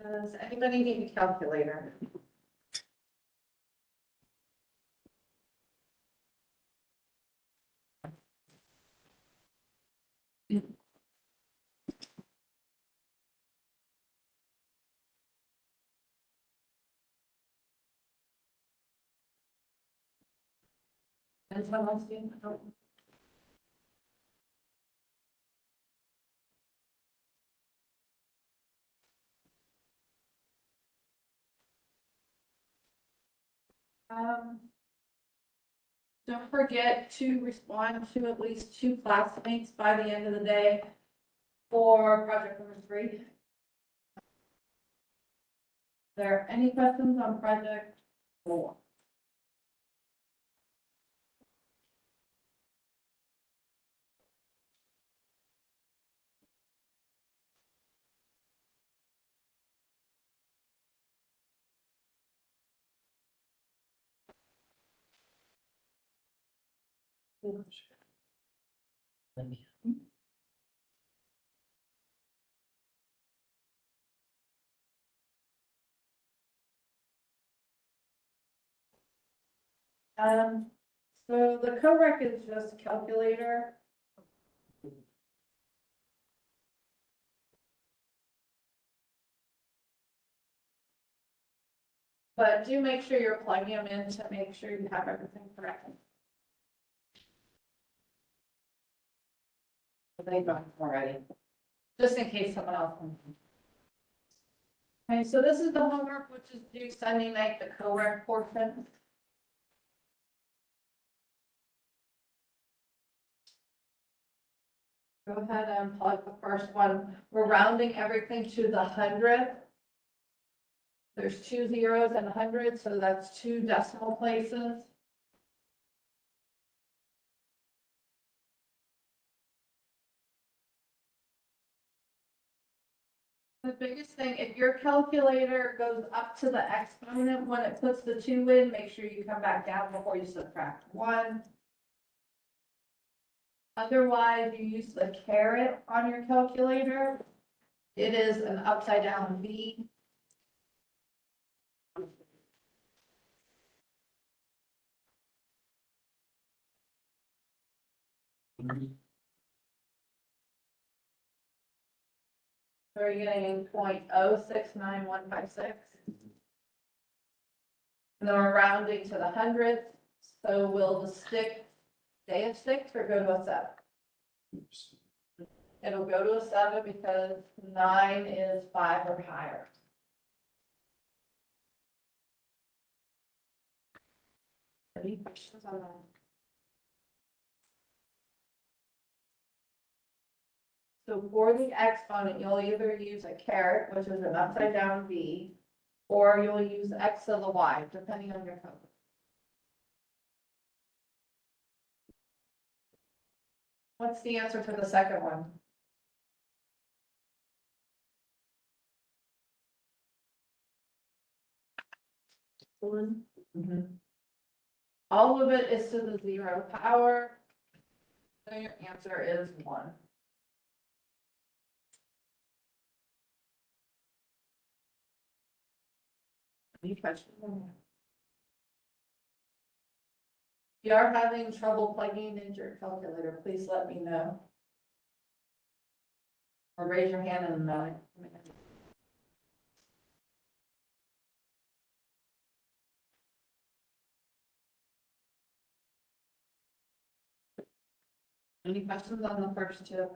Does anybody need a calculator? Anyone else do? No? Don't forget to respond to at least 2 classmates by the end of the day for project number 3. There any questions on project 4? So the co-rec is just a calculator. But do make sure you're plugging them in to make sure you have everything correct. They don't already, just in case someone else comes. Okay, so this is the homework, which is due Sunday night, the co-rec portion. Go ahead and plug the first one. We're rounding everything to the 100th. There's 2 zeros and 100, so that's 2 decimal places. The biggest thing, if your calculator goes up to the exponent when it puts the 2 in, make sure you come back down before you subtract 1. Otherwise, you use the caret on your calculator. It is an upside down V. So you're getting 0.069156. And then we're rounding to the 100th. So will the stick stay a 6 or go to a 7? It'll go to a 7 because 9 is 5 or higher. Any questions on that? So for the exponent, you'll either use a caret, which is an upside down V, or you'll use x to the y, depending on your code. What's the answer to the second one? One. All of it is to the 0 power. So your answer is 1. Any questions? If you are having trouble plugging into your calculator, please let me know. Or raise your hand and any questions on the first 2?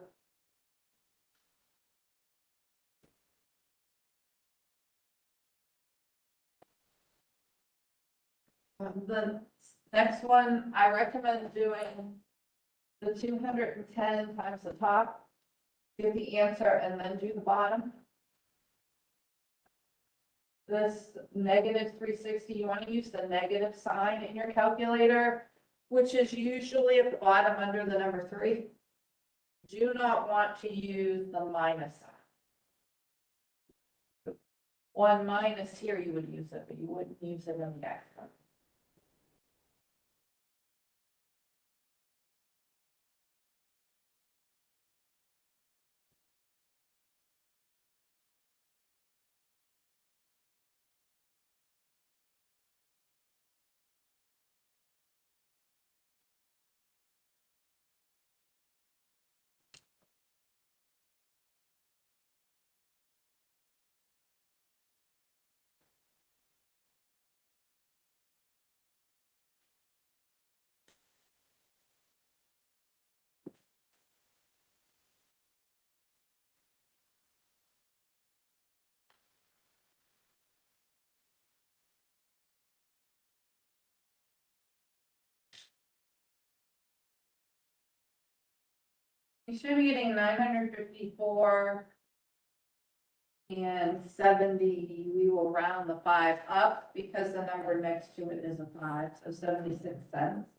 The next one, I recommend doing the 210 times the top, get the answer, and then do the bottom. This negative 360, you want to use the negative sign in your calculator, which is usually at the bottom under the number 3. Do not want to use the minus sign. 1 minus here, you would use it, but you wouldn't use it in the extra. You should be getting 954 and 70. We will round the 5 up because the number next to it is a 5, so 76 cents.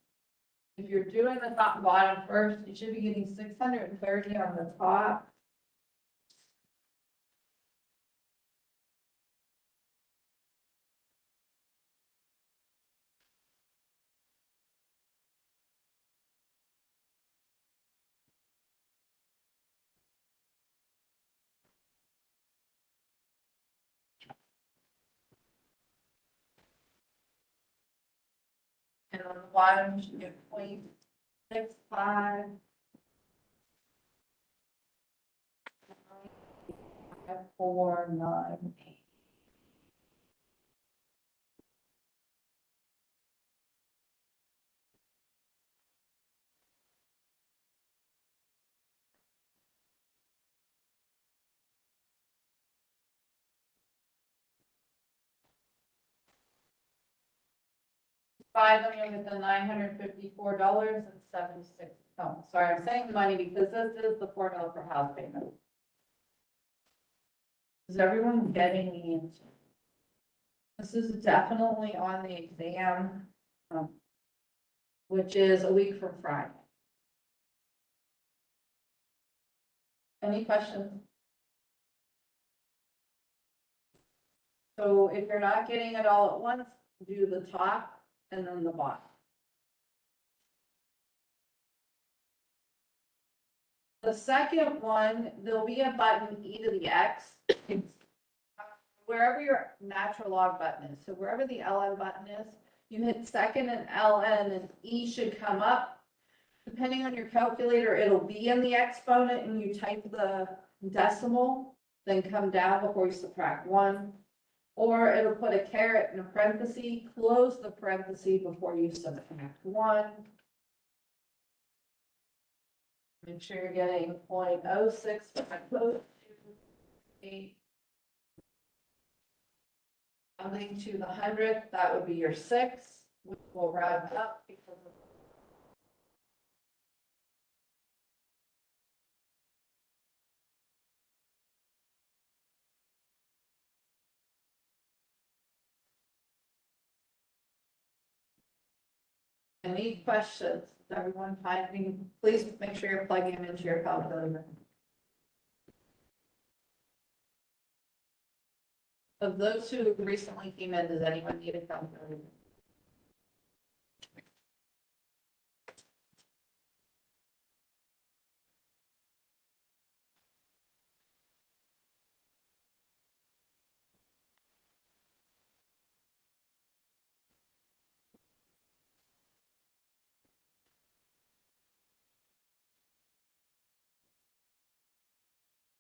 If you're doing the top and bottom first, you should be getting 630 on the top. And on the bottom, you should get 0.65. 498. Finally, with the $954.76. Oh, sorry, I'm saying money because this is the formula for house payment. Is everyone getting the answer? This is definitely on the exam, which is a week from Friday. Any questions? So if you're not getting it all at once, do the top and then the bottom. The second one, there'll be a button E to the X. Wherever your natural log button is, so wherever the LN button is, you hit second and LN and E should come up. Depending on your calculator, it'll be in the exponent and you type the decimal, then come down before you subtract 1. Or it'll put a caret in a parenthesis, close the parenthesis before you subtract 1. Make sure you're getting 0.06 close to 8. Something to the 100th, that would be your 6, which will round up because of. Any questions? Is everyone finding? Please make sure you're plugging them into your calculator. Of those who recently came in, does anyone need a calculator?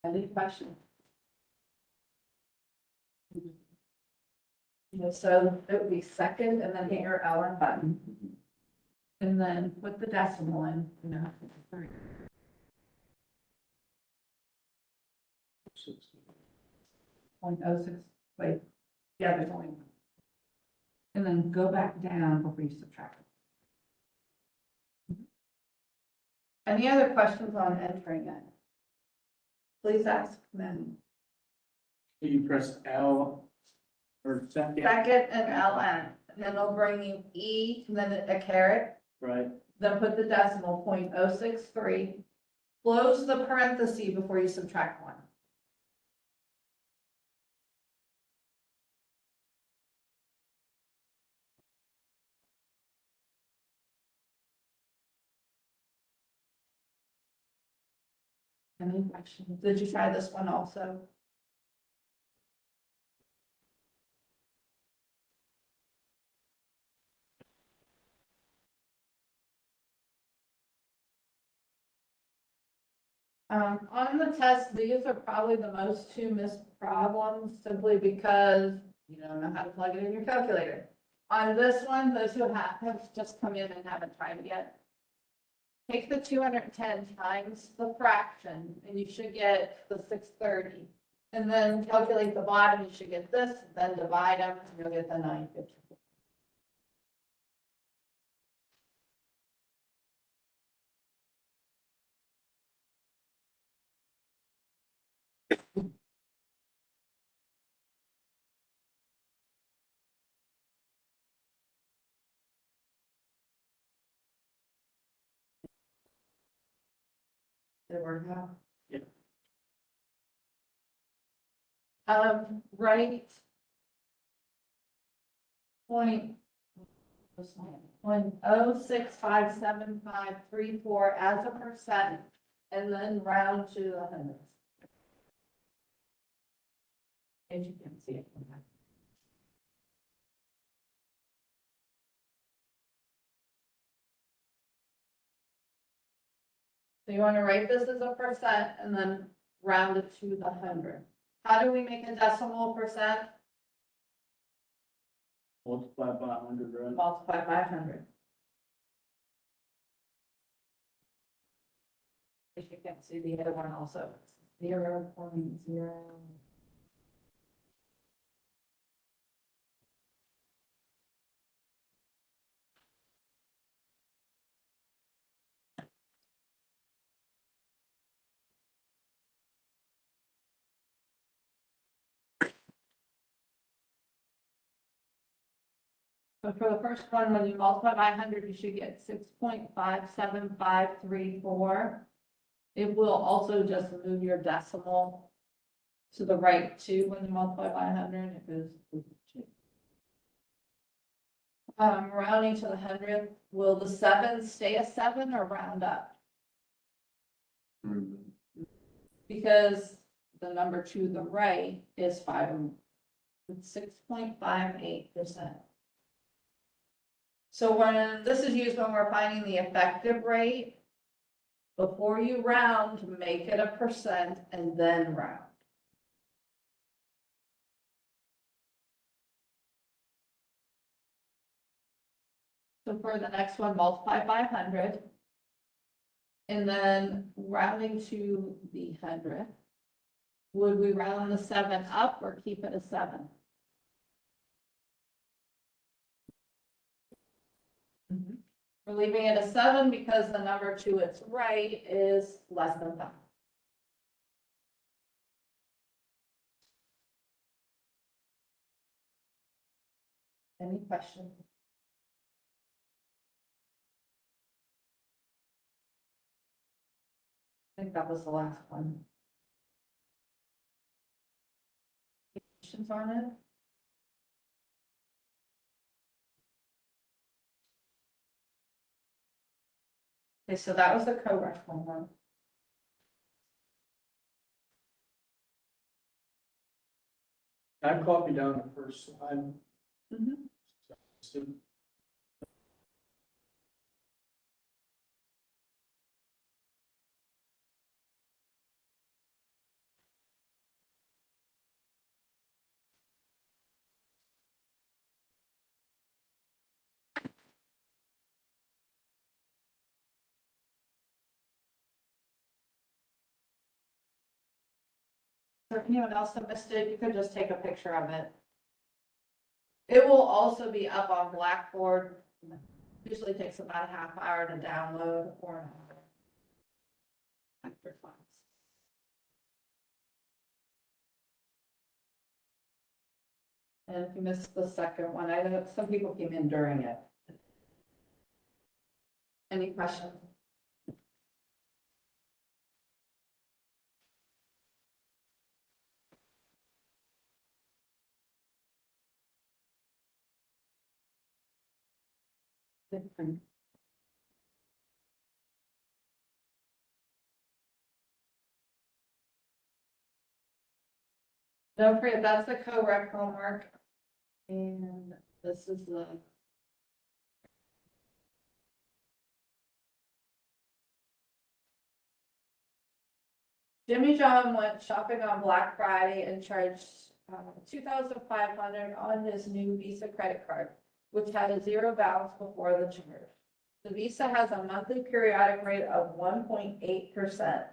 Any questions? So it would be second and then hit your LN button. And then put the decimal in, 0.06, wait, yeah, there's only one. And then go back down before you subtract it. Any other questions on entering it? Please ask them. You press L or second, Second and LN, and then they'll bring you E, and then a caret, right? then put the decimal 0.063. Close the parenthesis before you subtract 1. Any questions? Did you try this one also? On the test, these are probably the most two missed problems simply because you don't know how to plug it in your calculator. On this one, those who have just come in and haven't tried it yet. Take the 210 times the fraction and you should get the 630. And then calculate the bottom, you should get this, then divide them, and you'll get the 950. Did it work out? Yeah. Right. Point 0.065753 as a percent, and then round to the hundreds. As you can see it from that. So you want to write this as a percent and then round it to the hundred. How do we make a decimal percent? Multiply by 100, right? Multiply by 100. If you can see the other one also, 0.0. So for the first one, when you multiply by 100, you should get 6.57534. It will also just move your decimal to the right too when you multiply by 100. It goes. Rounding to the 100th, will the 7 stay a 7 or round up? Because the number to the right is 5, it's 6.58%. So when this is used when we're finding the effective rate, before you round, make it a percent and then round. So for the next one, multiply by 100. And then rounding to the 100. Would we round the 7 up or keep it a 7? We're leaving it a 7 because the number to its right is less than 5. Any questions? I think that was the last one. Questions on it? Okay, so that was the co-reference one. I copied down the first slide. So So if anyone else that missed it, you could just take a picture of it. It will also be up on Blackboard. Usually takes about a half hour to download or an hour. After class. And if you missed the second one, I know some people came in during it. Any questions? Don't forget, that's the co-rec homework. And this is the. Jimmy John went shopping on Black Friday and charged $2,500 on his new Visa credit card, which had a zero balance before the charge. The Visa has a monthly periodic rate of 1.8%.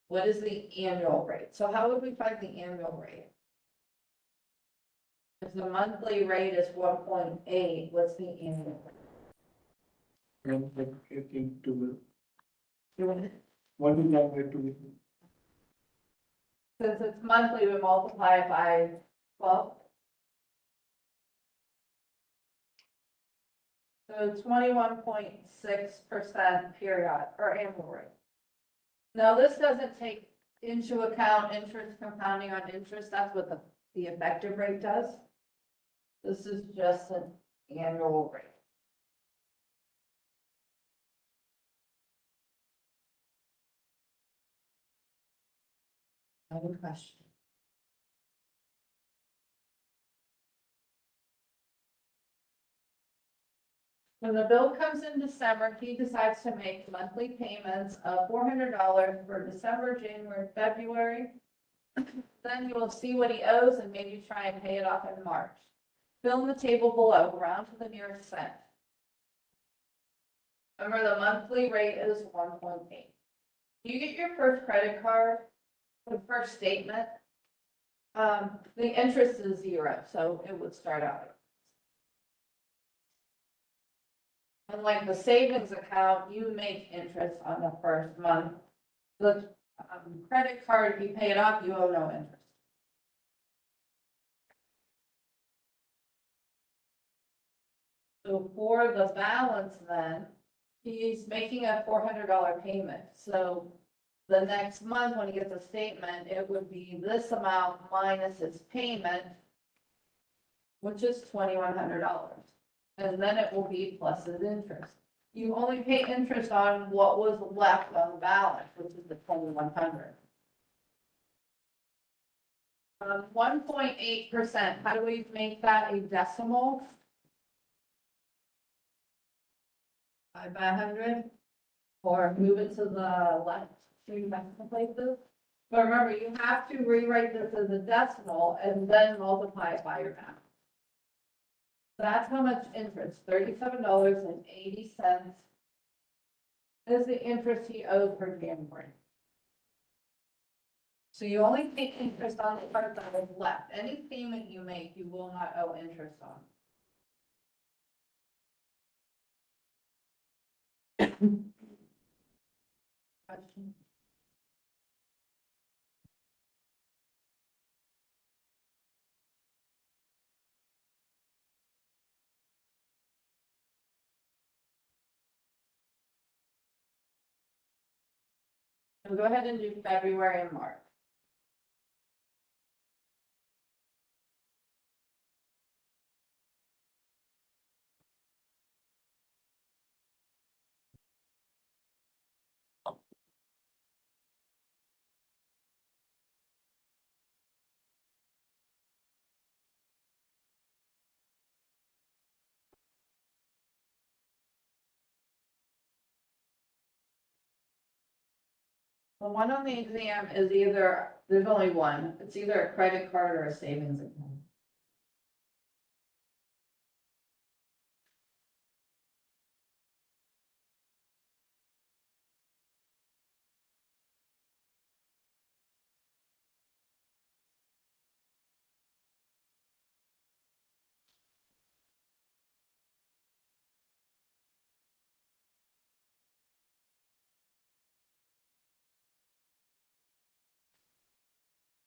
What is the annual rate? So how would we find the annual rate? If the monthly rate is 1.8, what's the annual rate? And like, if you do Do it, what do you have to do? Since it's monthly, we multiply it by 12. So 21.6% period or annual rate. Now, this doesn't take into account interest compounding on interest. That's what the effective rate does. This is just an annual rate. I have a question. When the bill comes in December, he decides to make monthly payments of $400 for December, January, February. Then you will see what he owes and maybe try and pay it off in March. Fill in the table below, round to the nearest cent. Remember, the monthly rate is 1.8. You get your first credit card, the first statement, the interest is zero, so it would start out. Unlike the savings account, you make interest on the first month. The credit card, if you pay it off, you owe no interest. So for the balance then, he's making a $400 payment. So the next month, when he gets a statement, it would be this amount minus his payment, which is $2,100. And then it will be plus his interest. You only pay interest on what was left on the balance, which is the 2,100. 1.8%, how do we make that a decimal? 5 by 100, or move it to the left, 3 decimal places. But remember, you have to rewrite this as a decimal and then multiply it by your balance. That's how much interest, $37.80 is the interest he owes for January. So you only pay interest on the part that is left. Any payment you make, you will not owe interest on. Question? So go ahead and do February and March. The one on the exam is either, there's only one, it's either a credit card or a savings account.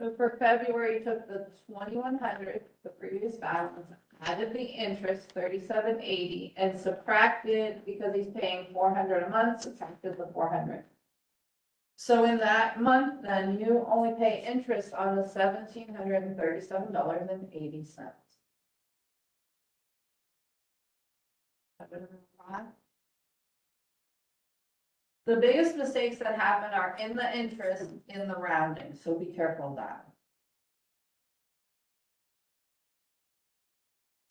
So for February, you took the 2,100, the previous balance, added the interest, 3780, and subtracted, because he's paying 400 a month, subtracted the 400. So in that month, then you only pay interest on the $1,737.80. The biggest mistakes that happen are in the interest, in the rounding, so be careful of that.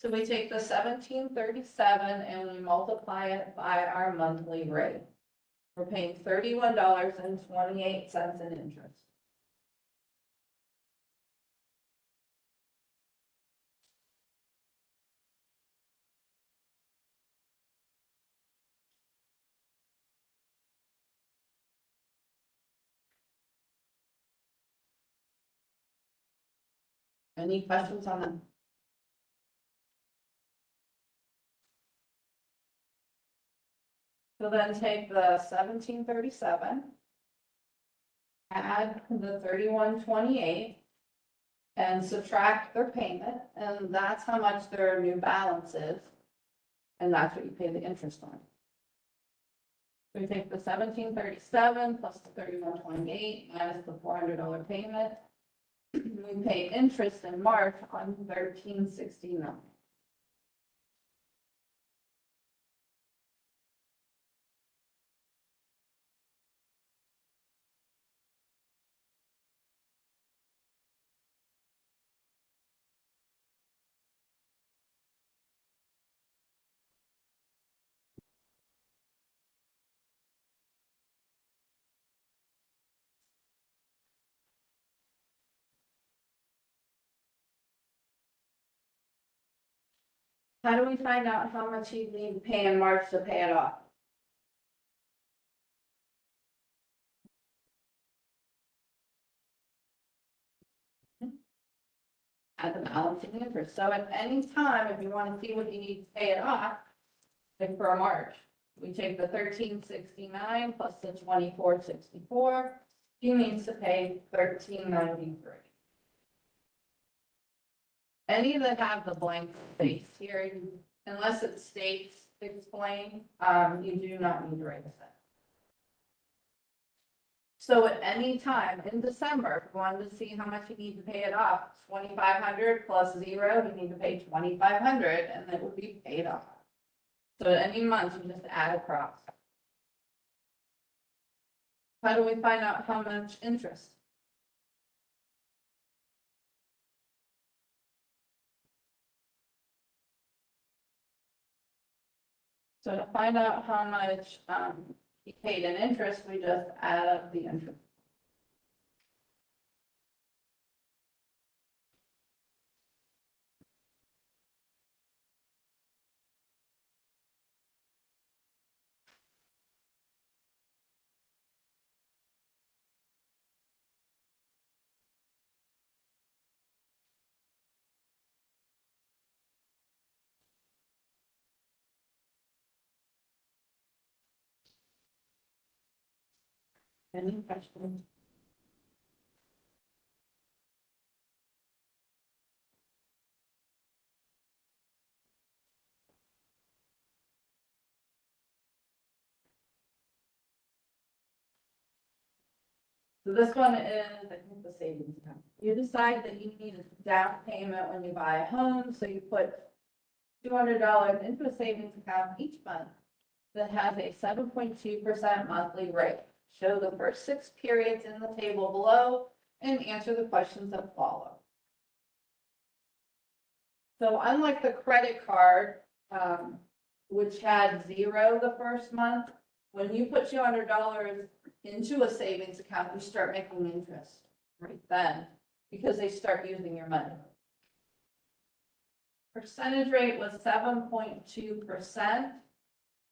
So we take the 1737 and we multiply it by our monthly rate. We're paying $31.28 in interest. Any questions on that? So then take the 1737, add the 3128, and subtract their payment, and that's how much their new balance is. And that's what you pay the interest on. We take the 1737 plus the 3128 minus the $400 payment. We pay interest in March on 1369. How do we find out how much you need to pay in March to pay it off? Add the balance and interest. So at any time, if you want to see what you need to pay it off, like for March, we take the 1369 plus the 2464. He needs to pay 1393. Any that have the blank space here, unless it states explain, you do not need to write this in. So at any time in December, if you wanted to see how much you need to pay it off, 2,500 plus 0, you need to pay 2,500 and it would be paid off. So at any month, you just add across. How do we find out how much interest? So to find out how much you paid in interest, we just add up the interest. Any questions? So this one is, I think, the savings account. You decide that you need a down payment when you buy a home, so you put $200 into a savings account each month that has a 7.2% monthly rate. Show the first 6 periods in the table below and answer the questions that follow. So unlike the credit card, which had 0 the first month, when you put $200 into a savings account, you start making interest right then because they start using your money. Percentage rate was 7.2%,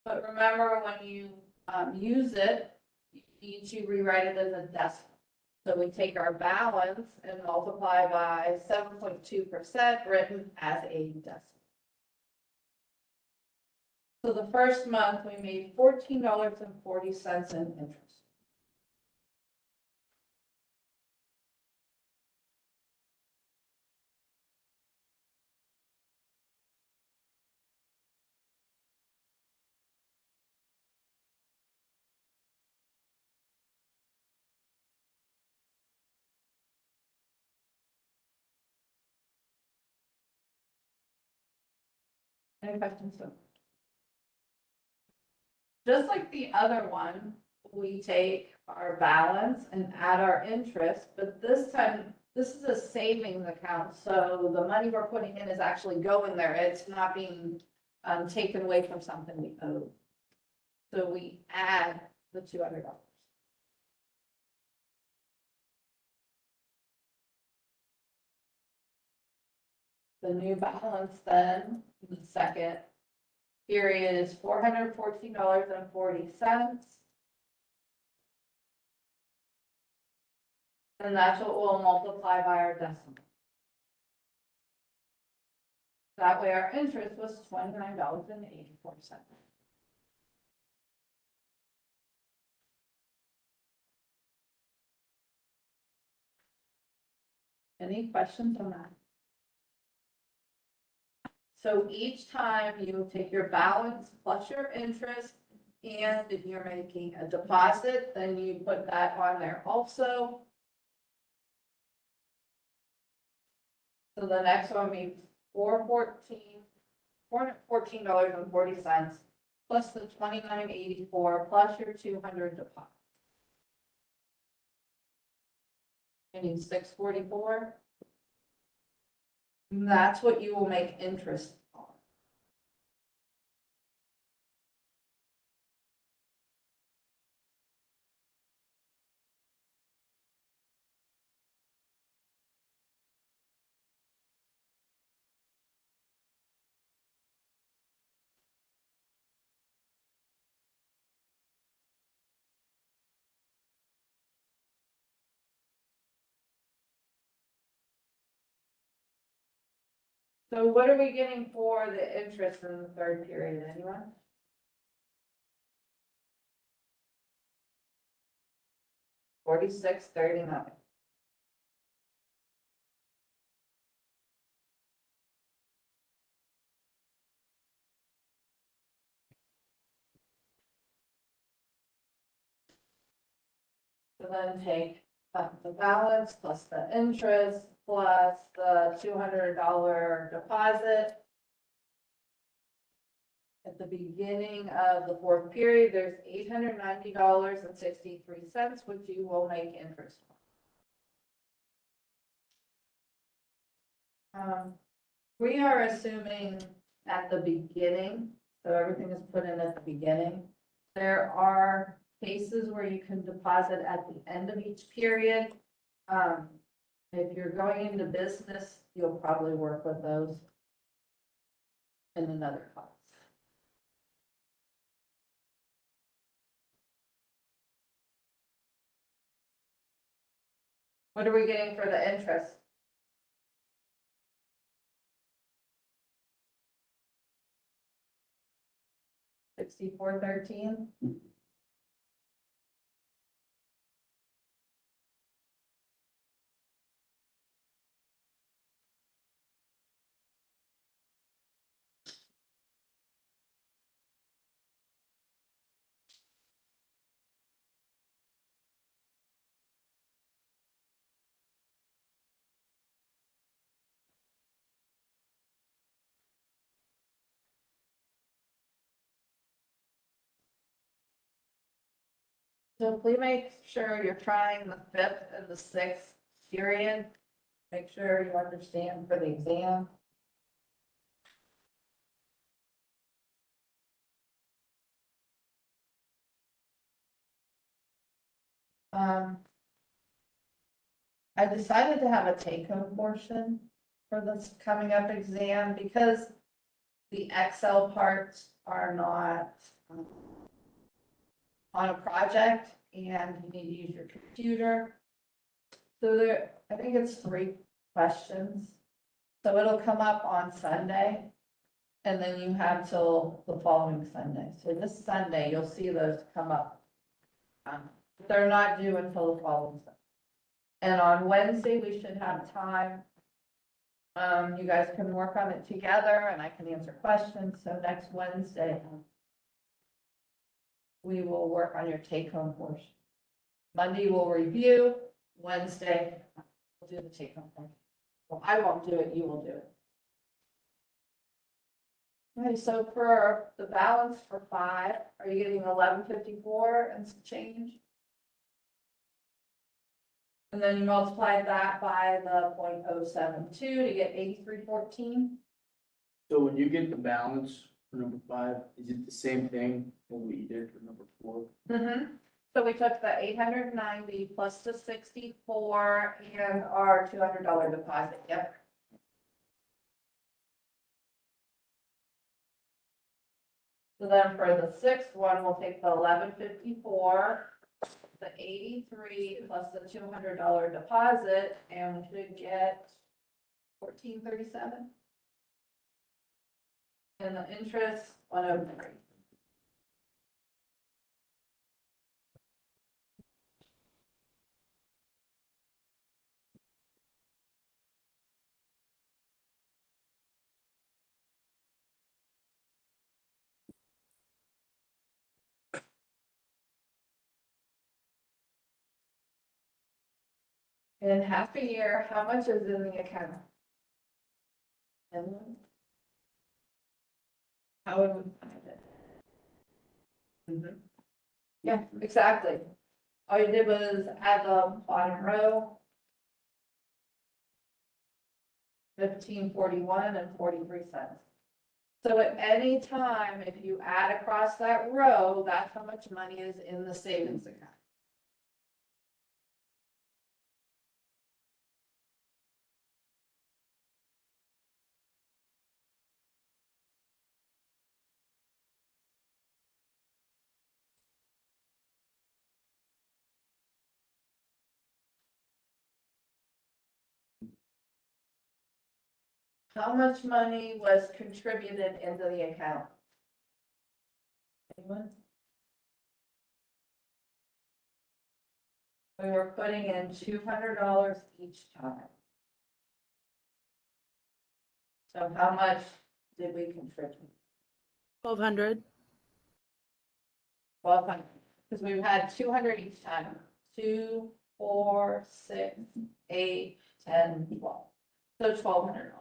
but remember when you use it, you need to rewrite it as a decimal. So we take our balance and multiply by 7.2% written as a decimal. So the first month we made $14.40 in interest. Any questions? Just like the other one, we take our balance and add our interest, but this time this is a savings account, so the money we're putting in is actually going there. It's not being taken away from something we owe. So we add the $200. The new balance then, the second period is $414.40. And that's what we'll multiply by our decimal. That way our interest was $29.84. Any questions on that? So each time you take your balance plus your interest, and if you're making a deposit, then you put that on there also. So the next one will be $414.40 plus the $29.84 plus your 200 deposit. You need $644. That's what you will make interest on. So what are we getting for the interest in the third period, anyone? $46.39. So then take the balance plus the interest plus the $200 deposit. At the beginning of the fourth period, there's $890.63, which you will make interest on. We are assuming at the beginning, so everything is put in at the beginning. There are cases where you can deposit at the end of each period. If you're going into business, you'll probably work with those in another class. What are we getting for the interest? $64.13. So please make sure you're trying the fifth and the sixth period. Make sure you understand for the exam. I decided to have a take-home portion for this coming up exam because the Excel parts are not on a project and you need to use your computer. So there, I think it's 3 questions. So it'll come up on Sunday and then you have till the following Sunday. So this Sunday, you'll see those come up. They're not due until the following Sunday. And on Wednesday, we should have time. You guys can work on it together and I can answer questions. So next Wednesday, we will work on your take-home portion. Monday, we'll review. Wednesday, we'll do the take-home portion. Well, I won't do it, you will do it. Okay, so for the balance for 5, are you getting 1154 and some change? And then you multiply that by the 0.072 to get 8314. So when you get the balance for number 5, is it the same thing that we did for number 4? So we took the 890 plus the 64 and our $200 deposit, yep. So then for the sixth one, we'll take the 1154, the 83 plus the $200 deposit, and we should get 1437. And the interest, 103. In half a year, how much is in the account? And how would we find it? Yeah, exactly. All you did was add the bottom row. 1541 and 43 cents. So at any time, if you add across that row, that's how much money is in the savings account. How much money was contributed into the account? Anyone? We were putting in $200 each time. So how much did we contribute? 1,200. 1,200, because we've had 200 each time. 2, 4, 6, 8, 10, 12. So $1,200.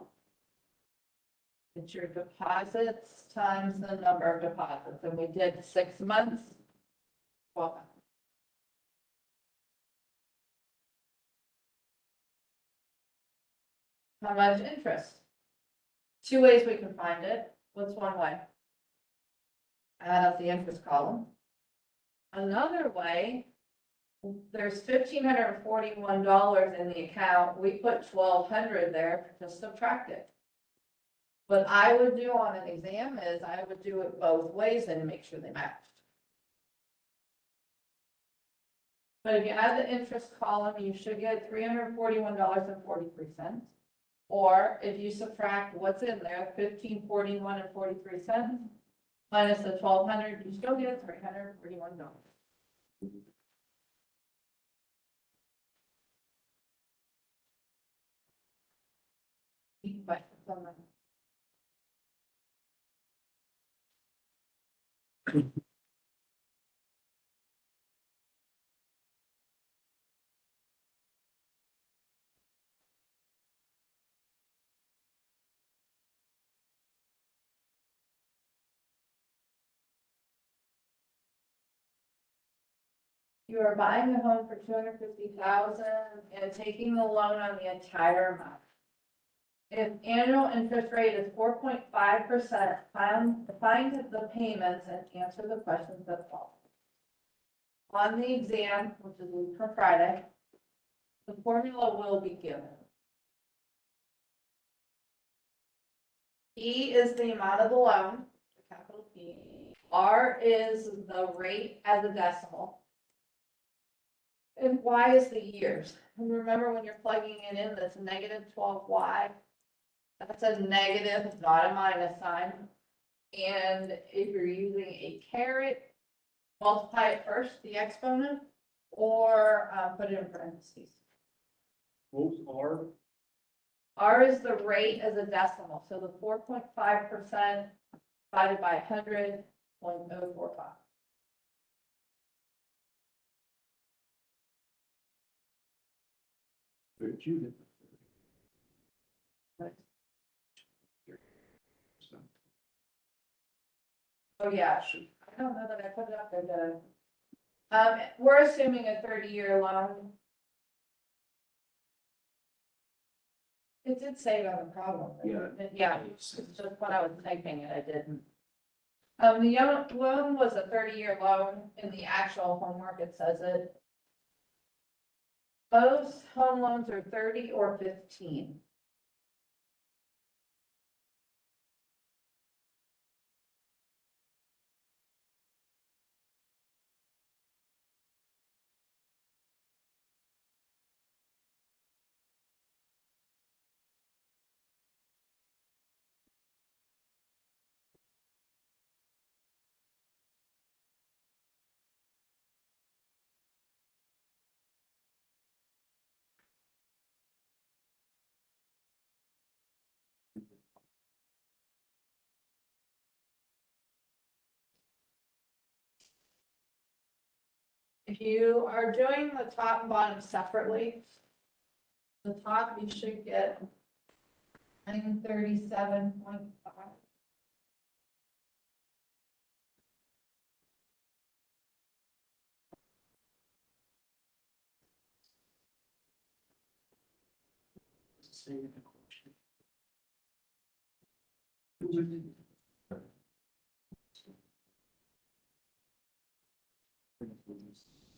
It's your deposits times the number of deposits, and we did 6 months. 1,200. How much interest? 2 ways we can find it. What's one way? Add up the interest column. Another way, there's $1,541 in the account. We put 1,200 there, just subtract it. What I would do on an exam is I would do it both ways and make sure they matched. But if you add the interest column, you should get $341.43. Or if you subtract what's in there, 1,541 and 43 cents, minus the 1,200, you still get $341. Any questions on that? You are buying a home for $250,000 and taking the loan on the entire amount. If annual interest rate is 4.5%, find the payments and answer the questions that follow. On the exam, which is due for Friday, the formula will be given. E is the amount of the loan, the capital P. R is the rate as a decimal. And Y is the years. And remember when you're plugging it in, that's negative 12Y. That's a negative, not a minus sign. And if you're using a caret, multiply it first, the exponent, or put it in parentheses. Both are, R is the rate as a decimal, so the 4.5% divided by 100.045. but you did. So, Oh, yeah, I don't know that I put it up there, did I? We're assuming a 30-year loan. It did say it on the problem. Yeah, it's just when I was typing it, I didn't. The loan was a 30-year loan. In the actual homework, it says it. Most home loans are 30 or 15. If you are doing the top and bottom separately, the top you should get 937.5.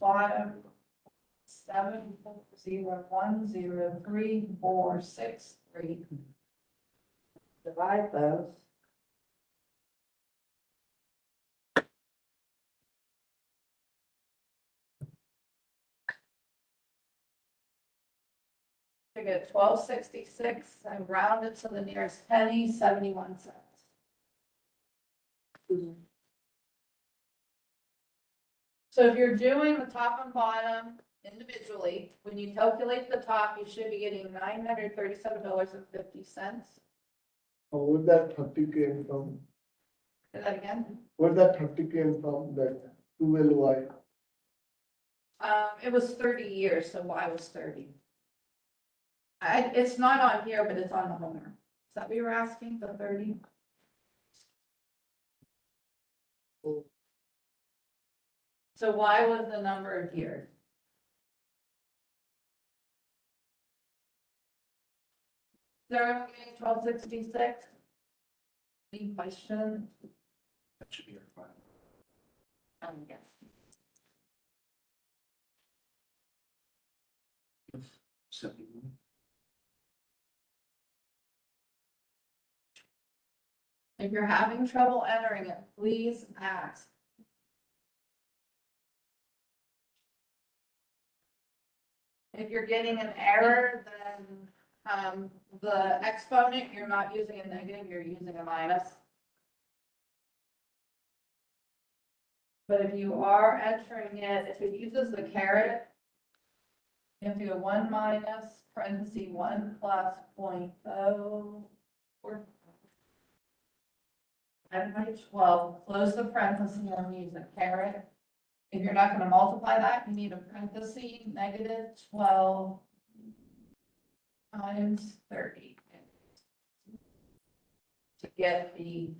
Bottom 7010346. Divide those. You get 1266 and round it to the nearest penny, 71 cents. So if you're doing the top and bottom individually, when you calculate the top, you should be getting $937.50. Where that 30 came from? Say that again. Where that 30 came from, that 2LY? It was 30 years, so why was 30? It's not on here, but it's on the homework. Is that what you were asking, the 30? So why was the number of years? Is everyone getting 1266? Any questions? That should be our file. Yes. Seventy-one. If you're having trouble entering it, please ask. If you're getting an error, then the exponent, you're not using a negative, you're using a minus. But if you are entering it, if it uses the caret, you have to go 1 minus parentheses 1 plus 0.0 or 12, close the parentheses and use a caret. If you're not going to multiply that, you need a parenthesis, negative 12 times 30 to get the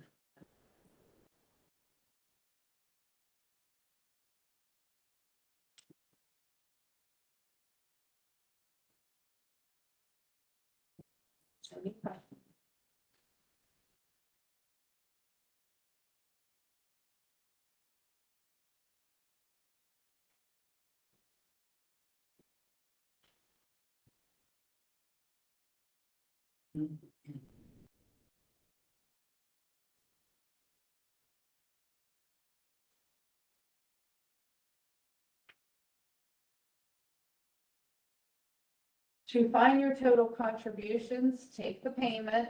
To find your total contributions, take the payment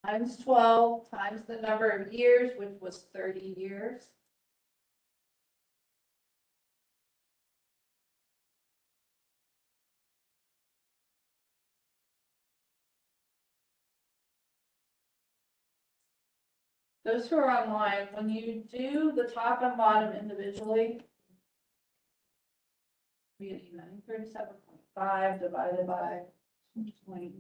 times 12 times the number of years, which was 30 years. Those who are online, when you do the top and bottom individually, we get 937.5 divided by 0.4.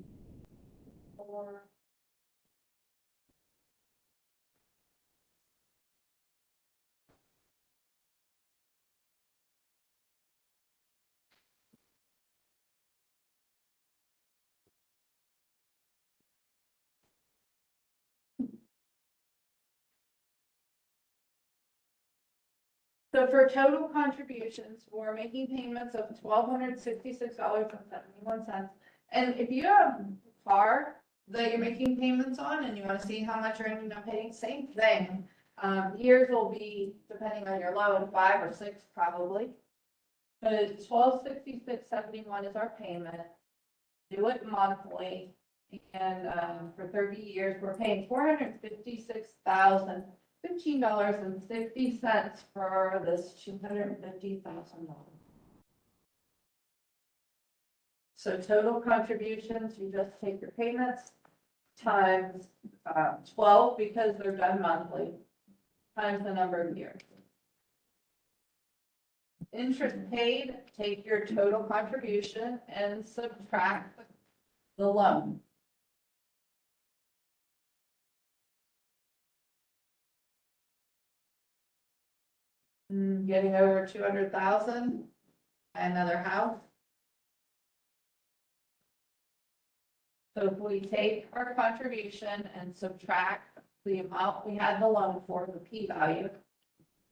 So for total contributions, we're making payments of $1,266.71. And if you have a car that you're making payments on and you want to see how much you're ending up paying, same thing. Years will be, depending on your loan, 5 or 6 probably. But it's $1,266.71 is our payment. Do it monthly. And for 30 years, we're paying $456,015.60 for this $250,000. So total contributions, you just take your payments times 12 because they're done monthly, times the number of years. Interest paid, take your total contribution and subtract the loan. Getting over 200,000, another house. So if we take our contribution and subtract the amount we had the loan for, the P value,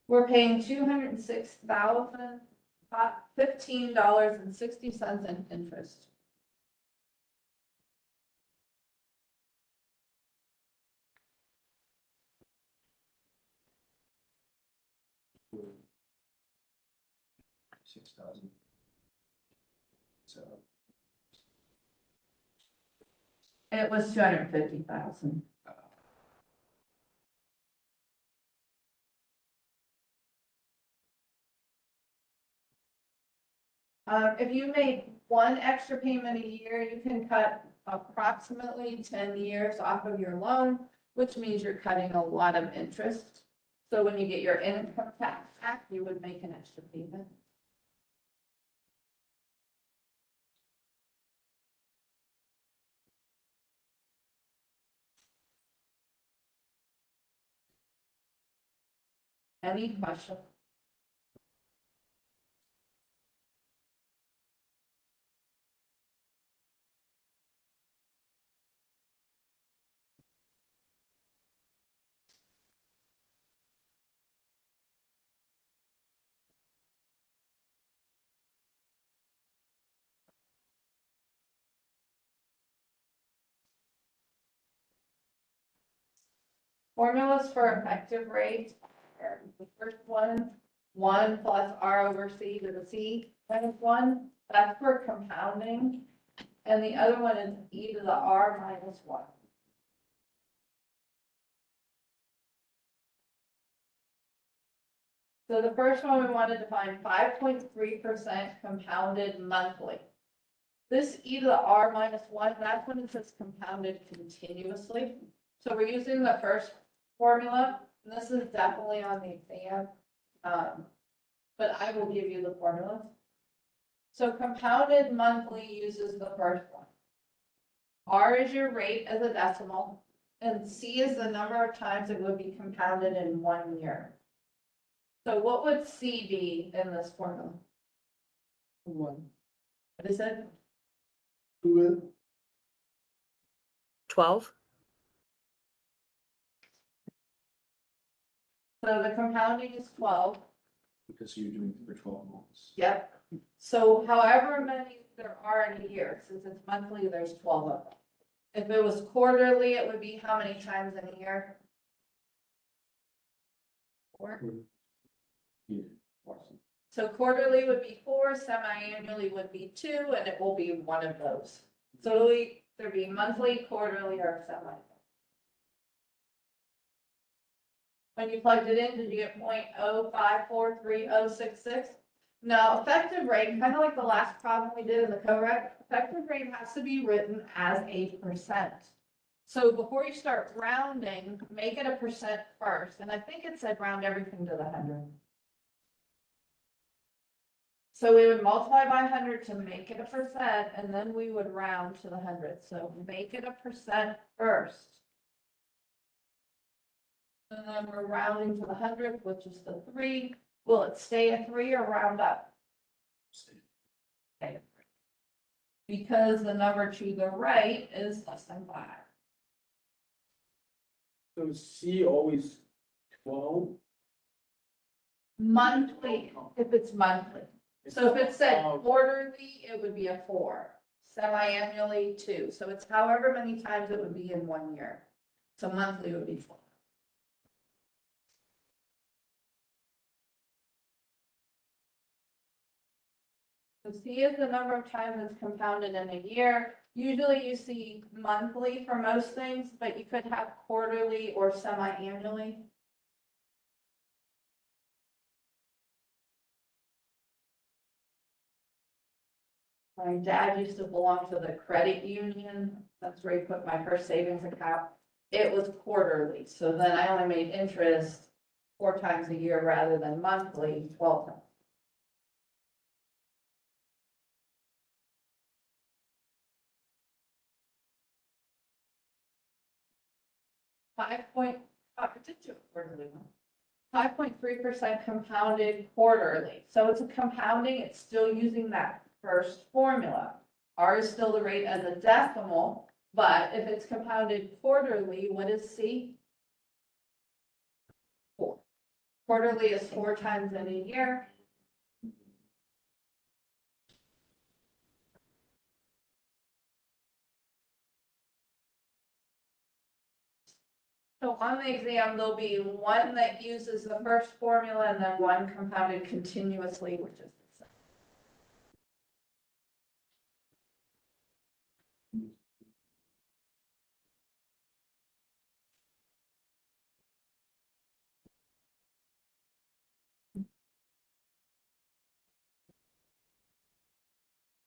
we're paying $206,015.60 in interest. $6,000. So, It was 250,000. If you make one extra payment a year, you can cut approximately 10 years off of your loan, which means you're cutting a lot of interest. So when you get your income tax back, you would make an extra payment. Any questions? Formulas for effective rate are the first one, 1 plus R over C to the C minus 1. That's for compounding. And the other one is E to the R minus 1. So the first one, we wanted to find 5.3% compounded monthly. This E to the R minus 1, that's when it says compounded continuously. So we're using the first formula, and this is definitely on the exam, but I will give you the formulas. So compounded monthly uses the first one. R is your rate as a decimal, and C is the number of times it would be compounded in 1 year. So what would C be in this formula? 1, What is it? 12, 12, So the compounding is 12. because you're doing it for 12 months. Yep. So however many there are in a year, since it's monthly, there's 12 of them. If it was quarterly, it would be how many times in a year? 4. Yeah, awesome. So quarterly would be 4, semi-annually would be 2, and it will be one of those. So it'll either be monthly, quarterly, or semi. When you plugged it in, did you get 0.05430066? No, effective rate, kind of like the last problem we did in the co-rec, effective rate has to be written as a percent. So before you start rounding, make it a percent first, and I think it said round everything to the 100. So we would multiply by 100 to make it a percent, and then we would round to the 100. So make it a percent first. And then we're rounding to the 100th, which is the 3. Will it stay a 3 or round up? Stay a 3. Because the number to the right is less than 5. So C always 12, Monthly, if it's monthly. So if it said Oh, quarterly, it would be a 4, semi-annually 2. So it's however many times it would be in 1 year. So monthly would be 4. So C is the number of times it's compounded in a year. Usually you see monthly for most things, but you could have quarterly or semi-annually. My dad used to belong to the credit union. That's where he put my first savings account. It was quarterly, so then I only made interest 4 times a year rather than monthly, 12 times. I did do a quarterly one. 5.3% compounded quarterly. So it's a compounding, it's still using that first formula. R is still the rate as a decimal, but if it's compounded quarterly, what is C? 4. Quarterly is 4 times in a year. So on the exam, there'll be one that uses the first formula and then one compounded continuously, which is the second.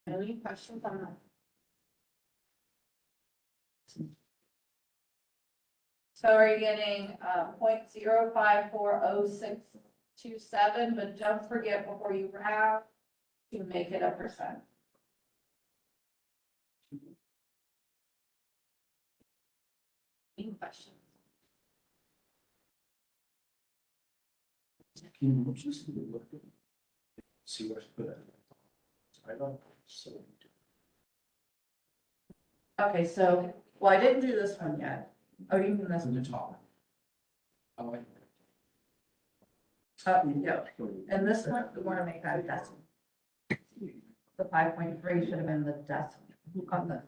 Any questions on that? So are you getting 0.054067, but don't forget before you round to make it a percent. Any questions? Can you just look at, see where to put it? I don't, so. Okay, so, well, I didn't do this one yet. Oh, you can That's listen. in the top. Oh, No, and this one, we want to make that a decimal. The 5.3 should have been the decimal on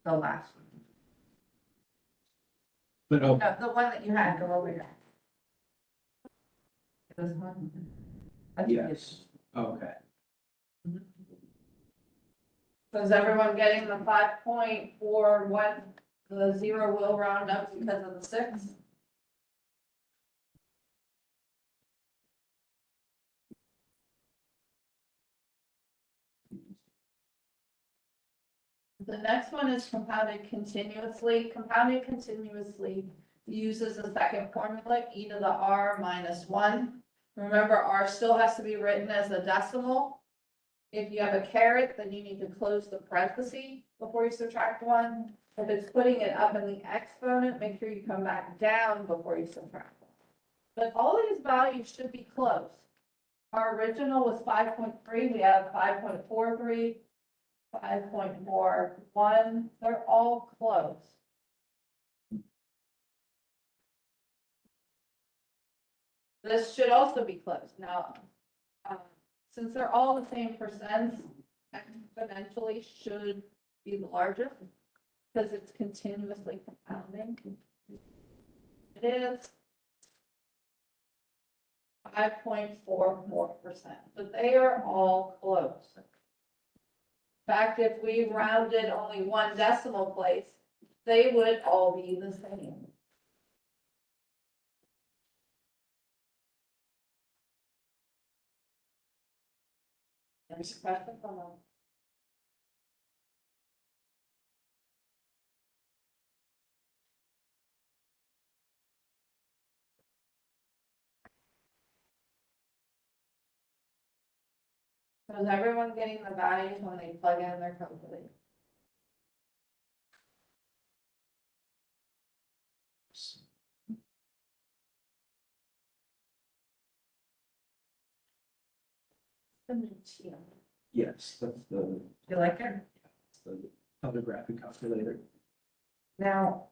the last one. But, oh, No, the one that you had, go over here. This one. I think it's- yes, okay. So is everyone getting the 5.41? The 0 will round up because of the 6? The next one is compounded continuously. Compounded continuously uses the second formula, e to the r minus 1. Remember, r still has to be written as a decimal. If you have a caret, then you need to close the parenthesis before you subtract 1. If it's putting it up in the exponent, make sure you come back down before you subtract 1. But all of these values should be close. Our original was 5.3, we have 5.43. 5.41, they're all close. This should also be close. Now, since they're all the same percents, exponentially should be the largest because it's continuously compounding. It is 5.44%, but they are all close. In fact, if we rounded only 1 decimal place, they would all be the same. Any questions on that? So is everyone getting the values when they plug in their calculator? You Yes, that's the, like it? the photographic calculator. Now,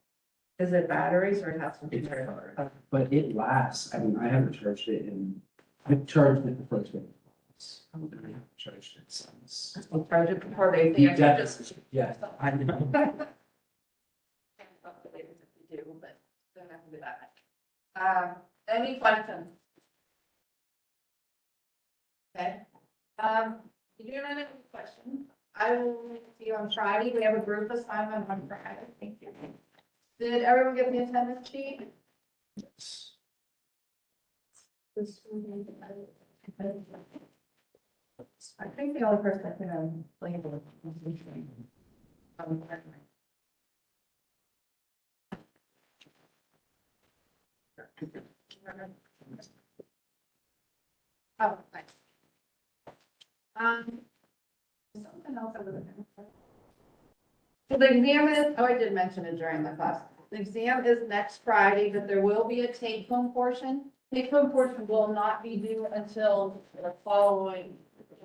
is it batteries or it has to be? It's hard, but it lasts. I mean, I haven't charged it in I charged it the first day. Charged it since. We'll charge it before they You think definitely, yeah, I know. Up to date if you do, but don't have to do that. Any questions? Okay, if you don't have any questions, I will see you on Friday. We have a group assignment on Friday. Thank you. Did everyone get the attendance sheet? Yes. I think the only person that can label it was me. Oh, nice. Something else over there. So the exam is, oh, I did mention it during the class. The exam is next Friday, but there will be a take-home portion. Take-home portion will not be due until the following,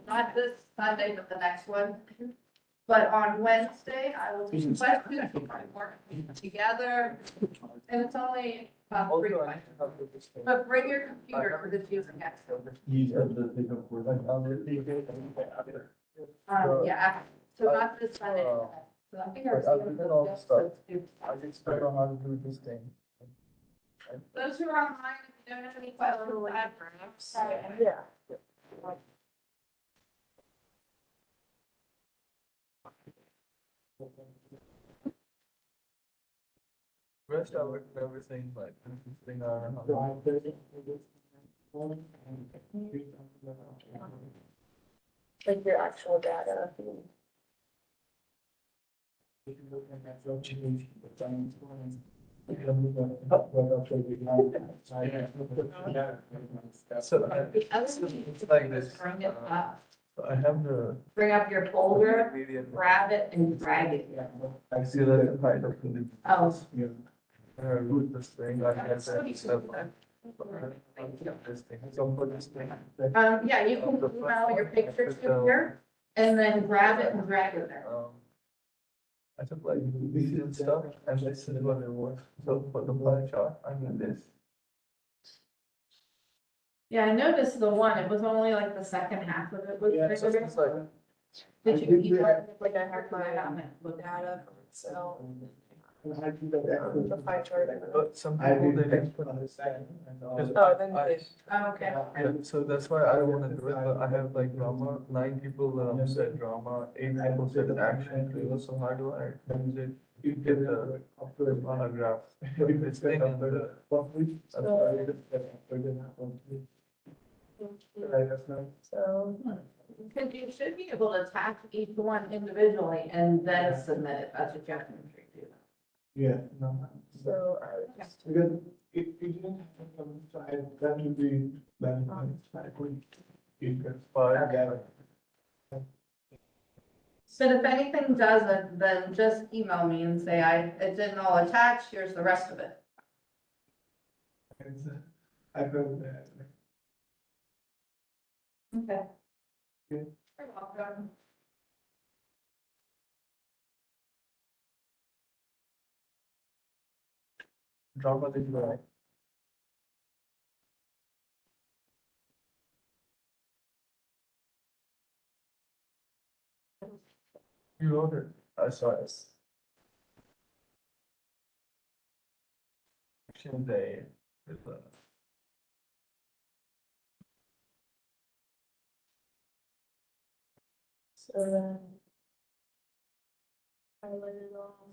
not this Sunday, but the next one. But on Wednesday, I will take questions, work together, and it's only about 3 questions. But bring your computer for this using it. Yeah, so not this Sunday. So I think our. I'll look at all the stuff. I just don't know how to do this thing. Those who are online, if you don't have any questions, I have. Yeah. Rest I work and everything, like, thing on. Like your actual data. So it's like this. Bring it up. I have the. Bring up your folder, grab it and drag it. I see that in height of the. Oh. Root this thing, I had that stuff. This thing, so put this thing. Yeah, you can email your pictures to here and then grab it and drag it there. I took like these and stuff and this is what it was. So for the pie chart, I mean this. Yeah, I noticed the one, it was only like the second half of it was So bigger. it's like. Did you email it? Like I have my data from Excel, the pie chart. But some people they didn't put this thing. Oh, then they. Oh, okay. Yeah, so that's why I don't wanna do it, but I have like drama, 9 people said drama, 8 people said action, so how do I use it? You get the monograph, this thing and the. So, Because you should be able to attack each one individually and then submit it. That's what you have to do. Yeah, no. so I would just. Because it didn't come inside, that would be, that would be. But if anything doesn't, then just email me and say, it didn't all attach, here's the rest of it. I heard that. Okay. Yeah. You're welcome. Drama is right. You wrote it, I saw it. Action day with So then. Highlight it all.